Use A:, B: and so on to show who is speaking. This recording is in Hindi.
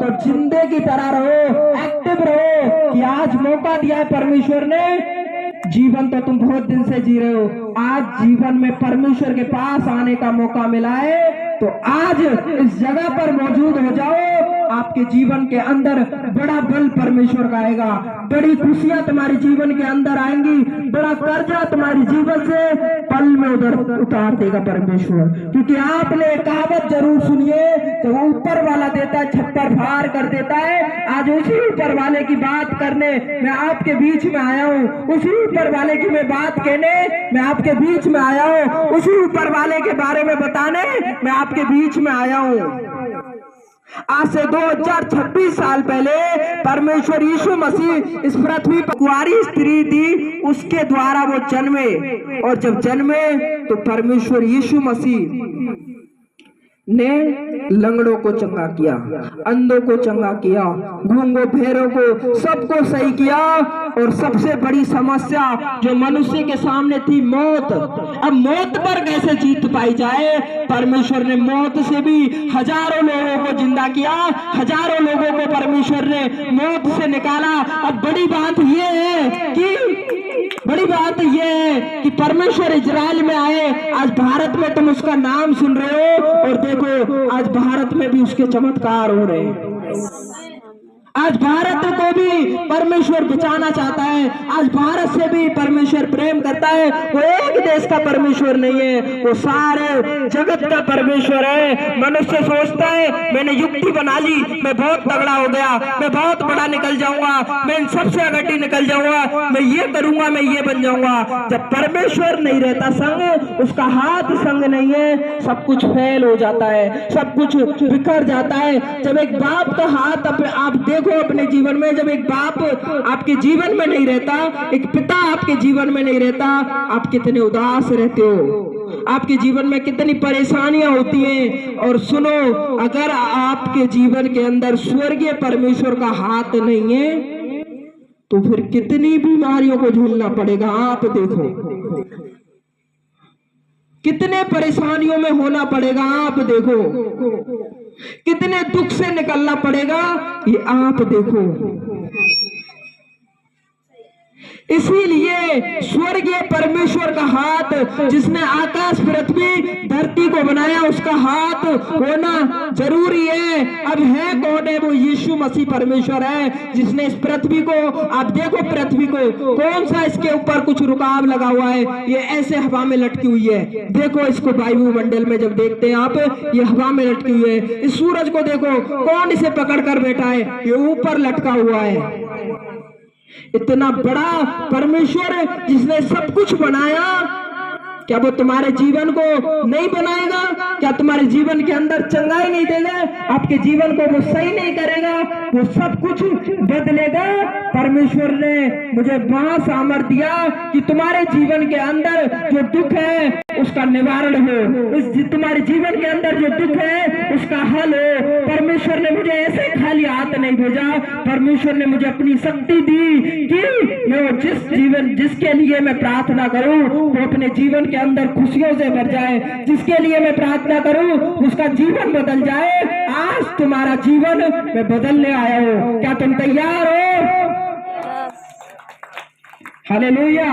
A: और जिंदे की तरह रहो, एक्टिव रहो कि आज मौका दिया है परमेश्वर ने। जीवन तो तुम बहुत दिन से जी रहे हो, आज जीवन में परमेश्वर के पास आने का मौका मिला है, तो आज इस जगह पर मौजूद हो जाओ। आपके जीवन के अंदर बड़ा बल परमेश्वर का आएगा, बड़ी खुशियां तुम्हारे जीवन के अंदर आएंगी, बड़ा कर्जा तुम्हारे जीवन से पल में उधर उतार देगा परमेश्वर। क्योंकि आपने कहावत जरूर सुनिए, जब ऊपर वाला देता है छप्पर फाड़ कर देता है। आज उसी ऊपर वाले की बात करने मैं आपके बीच में आया हूँ, उसी ऊपर वाले की मैं बात कहने मैं आपके बीच में आया हूँ, उसी ऊपर वाले के बारे में बताने मैं आपके बीच में आया हूँ। आज से 2026 साल पहले परमेश्वर यीशु मसीह इस पृथ्वी पर कुंवारी स्त्री थी, उसके द्वारा वो जन्मे, और जब जन्मे तो परमेश्वर यीशु मसीह ने लंगड़ों को चंगा किया, अंधों को चंगा किया, गूंगों बहरों को सबको सही किया। और सबसे बड़ी समस्या जो मनुष्य के सामने थी, मौत। अब मौत पर कैसे जीत पाई जाए? परमेश्वर ने मौत से भी हजारों लोगों को जिंदा किया, हजारों लोगों को परमेश्वर ने मौत से निकाला। अब बड़ी बात यह है कि परमेश्वर इजराइल में आए। आज भारत में तुम उसका नाम सुन रहे हो, और देखो आज भारत में भी उसके चमत्कार हो रहे हैं। आज भारत को भी परमेश्वर बचाना चाहता है, आज भारत से भी परमेश्वर प्रेम करता है। वो एक देश का परमेश्वर नहीं है, वो सारे जगत का परमेश्वर है। मनुष्य सोचता है मैंने युक्ति बना ली, मैं बहुत तगड़ा हो गया, मैं बहुत बड़ा निकल जाऊंगा, मैं इन सबसे अगटी निकल जाऊंगा, मैं ये करूंगा, मैं ये बन जाऊंगा। जब परमेश्वर नहीं रहता संग, उसका हाथ संग नहीं है, सब कुछ फेल हो जाता है, सब कुछ बिखर जाता है। जब एक बाप का हाथ आप देखो अपने जीवन में, जब एक बाप आपके जीवन में नहीं रहता, एक पिता आपके जीवन में नहीं रहता, आप कितने उदास रहते हो, आपके जीवन में कितनी परेशानियां होती हैं। और सुनो, अगर आपके जीवन के अंदर स्वर्गीय परमेश्वर का हाथ नहीं है तो फिर कितनी बीमारियों को झेलना पड़ेगा। आप देखो कितने परेशानियों में होना पड़ेगा, आप देखो कितने दुख से निकलना पड़ेगा, ये आप देखो। इसीलिए स्वर्गीय परमेश्वर का हाथ, जिसने आकाश पृथ्वी धरती को बनाया, उसका हाथ होना जरूरी है। अब है कौन है? वो यीशु मसीह परमेश्वर है, जिसने इस पृथ्वी को, आप देखो पृथ्वी को, कौन सा इसके ऊपर कुछ रुकाव लगा हुआ है? ये ऐसे हवा में लटकी हुई है। देखो इसको वायुमंडल में जब देखते हैं आप, ये हवा में लटकी हुई है। इस सूरज को देखो, कौन इसे पकड़ कर बैठा है? ये ऊपर लटका हुआ है। इतना बड़ा परमेश्वर जिसने सब कुछ बनाया, क्या वो तुम्हारे जीवन को नहीं बनाएगा? क्या तुम्हारे जीवन के अंदर चंगाई नहीं देगा? आपके जीवन को वो सही नहीं करेगा? वो सब कुछ बदलेगा। परमेश्वर ने मुझे वहां सामर्थ्य दिया कि तुम्हारे जीवन के अंदर जो दुख है उसका निवारण हो, तुम्हारे जीवन के अंदर जो दुख है उसका हल हो। परमेश्वर ने मुझे ऐसे खाली हाथ नहीं भेजा, परमेश्वर ने मुझे अपनी शक्ति दी कि मैं जिसके लिए मैं प्रार्थना करूं वो अपने जीवन के अंदर खुशियों से भर जाए, जिसके लिए मैं प्रार्थना करूं उसका जीवन बदल जाए। आज तुम्हारा जीवन मैं बदलने आया हूं, क्या तुम तैयार हो? हालेलुया।